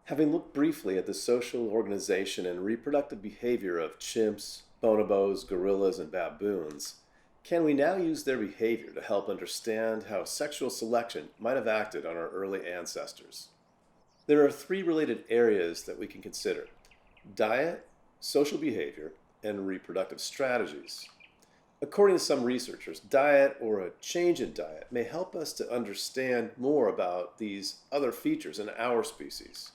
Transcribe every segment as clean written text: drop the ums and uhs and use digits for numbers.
Having looked briefly at the social organization and reproductive behavior of chimps, bonobos, gorillas, and baboons, can we now use their behavior to help understand how sexual selection might have acted on our early ancestors? There are three related areas that we can consider: diet, social behavior, and reproductive strategies. According to some researchers, diet or a change in diet may help us to understand more about these other features in our species.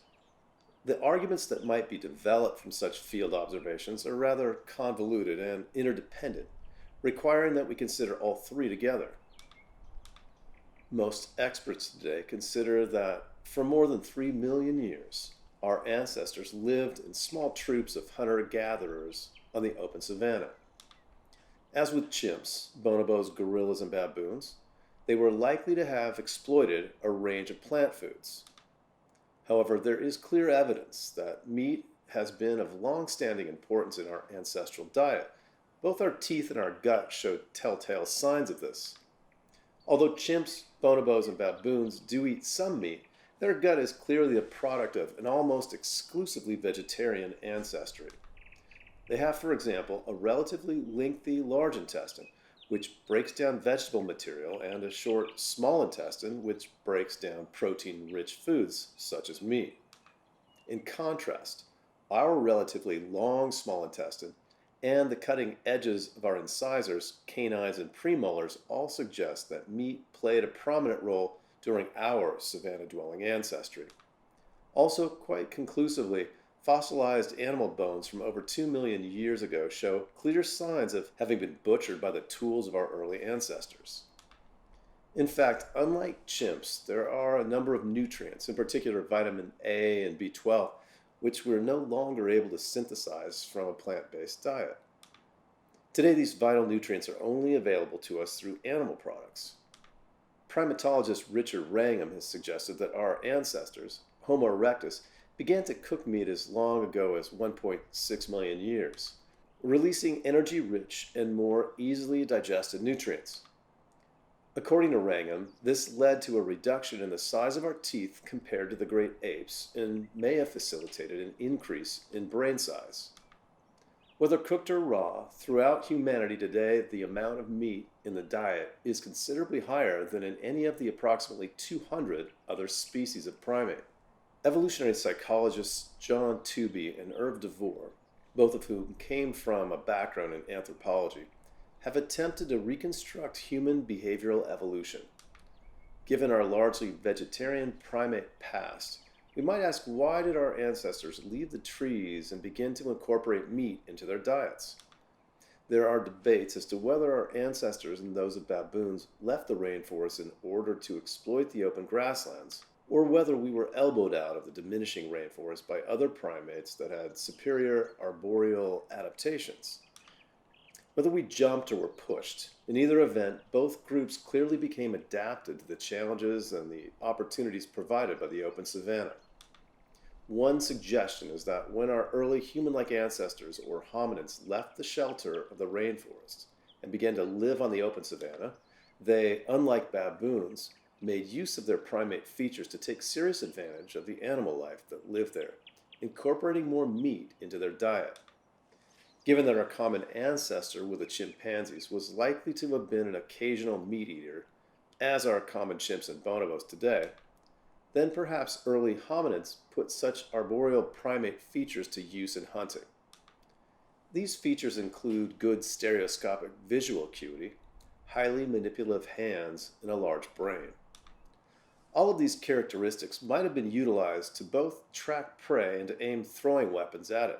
The arguments that might be developed from such field observations are rather convoluted and interdependent, requiring that we consider all three together. Most experts today consider that for more than 3 million years, our ancestors lived in small troops of hunter-gatherers on the open savanna. As with chimps, bonobos, gorillas, and baboons, they were likely to have exploited a range of plant foods. However, there is clear evidence that meat has been of long-standing importance in our ancestral diet. Both our teeth and our gut showed telltale signs of this. Although chimps, bonobos, and baboons do eat some meat, their gut is clearly a product of an almost exclusively vegetarian ancestry. They have, for example, a relatively lengthy large intestine, which breaks down vegetable material, and a short small intestine, which breaks down protein-rich foods, such as meat. In contrast, our relatively long small intestine and the cutting edges of our incisors, canines, and premolars all suggest that meat played a prominent role during our savanna-dwelling ancestry. Also, quite conclusively, fossilized animal bones from over 2 million years ago show clear signs of having been butchered by the tools of our early ancestors. In fact, unlike chimps, there are a number of nutrients, in particular vitamin A and B12, which we're no longer able to synthesize from a plant-based diet. Today, these vital nutrients are only available to us through animal products. Primatologist Richard Wrangham has suggested that our ancestors, Homo erectus, began to cook meat as long ago as 1.6 million years, releasing energy-rich and more easily digested nutrients. According to Wrangham, this led to a reduction in the size of our teeth compared to the great apes and may have facilitated an increase in brain size. Whether cooked or raw, throughout humanity today, the amount of meat in the diet is considerably higher than in any of the approximately 200 other species of primate. Evolutionary psychologists John Tooby and Irv DeVore, both of whom came from a background in anthropology, have attempted to reconstruct human behavioral evolution. Given our largely vegetarian primate past, we might ask, why did our ancestors leave the trees and begin to incorporate meat into their diets? There are debates as to whether our ancestors and those of baboons left the rainforest in order to exploit the open grasslands, or whether we were elbowed out of the diminishing rainforest by other primates that had superior arboreal adaptations. Whether we jumped or were pushed, in either event, both groups clearly became adapted to the challenges and the opportunities provided by the open savanna. One suggestion is that when our early human-like ancestors, or hominids, left the shelter of the rainforest and began to live on the open savanna, they, unlike baboons, made use of their primate features to take serious advantage of the animal life that lived there, incorporating more meat into their diet. Given that our common ancestor with the chimpanzees was likely to have been an occasional meat eater, as are common chimps and bonobos today, then perhaps early hominids put such arboreal primate features to use in hunting. These features include good stereoscopic visual acuity, highly manipulative hands, and a large brain. All of these characteristics might have been utilized to both track prey and to aim throwing weapons at it.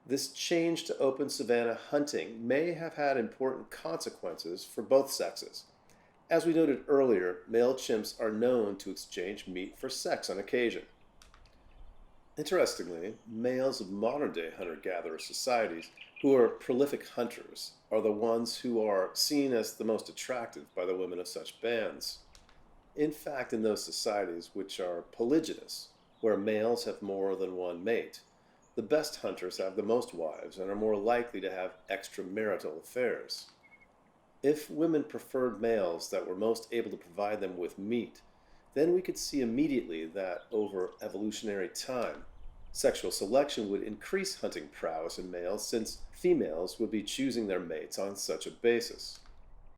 This change to open savanna hunting may have had important consequences for both sexes. As we noted earlier, male chimps are known to exchange meat for sex on occasion. Interestingly, males of modern-day hunter-gatherer societies who are prolific hunters are the ones who are seen as the most attractive by the women of such bands. In fact, in those societies which are polygynous, where males have more than one mate, the best hunters have the most wives and are more likely to have extramarital affairs. If women preferred males that were most able to provide them with meat, then we could see immediately that over evolutionary time, sexual selection would increase hunting prowess in males since females would be choosing their mates on such a basis.